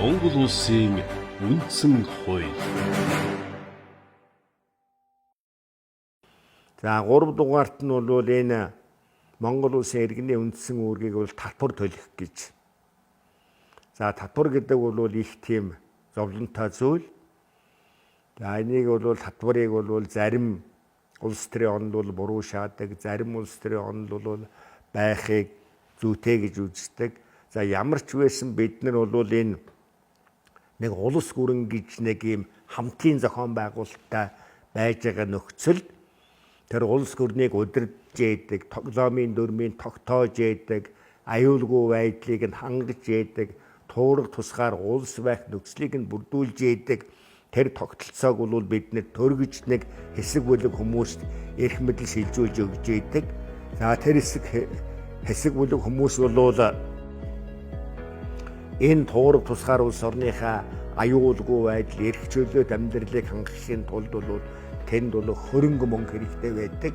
Монгол улсын үндсэн хууль. За 3 дугаарт нь бол энэ Монгол улсын иргэний үндсэн үүргийг бол татвар төлөх гэж. За татвар гэдэг бол их тийм зовлонтой зүйл. За энийг бол татварыг бол зарим улс төрийн онд бол буруу шаадаг, зарим улс төрийн онд бол байхыг зүйтэй гэж үздэг. За ямар ч байсан бид нар бол энэ нэг улс гүрэн гэж нэг юм хамтын зохион байгуулалттай байж байгаа нөхцөлд тэр улс гүрнийг удирдах яадаг, тоглоомын дүрмийн тогтоож яадаг, аюулгүй байдлыг нь хангаж яадаг, туурах тусгаар улс байх нөхцөлийг нь бүрдүүлж яадаг. Тэр тогтолцоог бол бид нэр төргөж нэг хэсэг бүлэг хүмүүст эрх мэдэл шилжүүлж өгч яадаг. За тэр хэсэг бүлэг хүмүүс бол энэ туурах тусгаар улс орныхаа аюулгүй байдал, эрх чөлөөт амьдралыг хангахын тулд бол тэнд бол хөрөнгө мөнгө хэрэгтэй байдаг.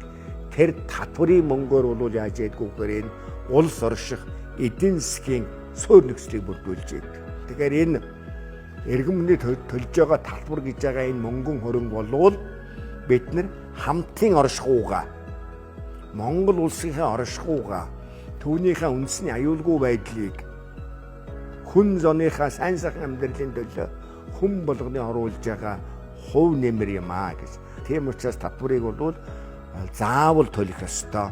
Тэр татварын мөнгөөр бол яаж ядгүй гэхээр энэ улс орших эдийн засгийн суурь нөхцөлийг бүрдүүлж байдаг. Тэгэхээр энэ иргэн мөний төлж байгаа татвар гэж байгаа энэ мөнгөн хөрөнгө болвол бид нар хамтын оршихуугаа, Монгол улсынхаа оршихуугаа, түүнийхээ үндэсний аюулгүй байдлыг, хүн зоныхаа сайн сайхан амьдралын төлөө хүн болгоны оруулж байгаа хувь нэмэр юм аа гэж. Тийм учраас татварыг бол заавал төлөх ёстой.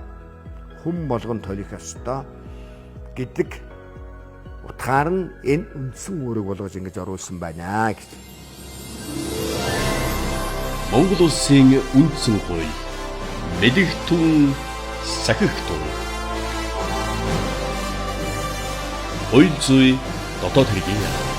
Хүн болгон төлөх ёстой гэдэг утгаар нь энэ үндсэн үүрэг болгож ингэж оруулсан байна гэж. Монгол улсын үндсэн хууль. Мэдэгтэн сахигтун. Хууль зүй дотоод хэргийн яам.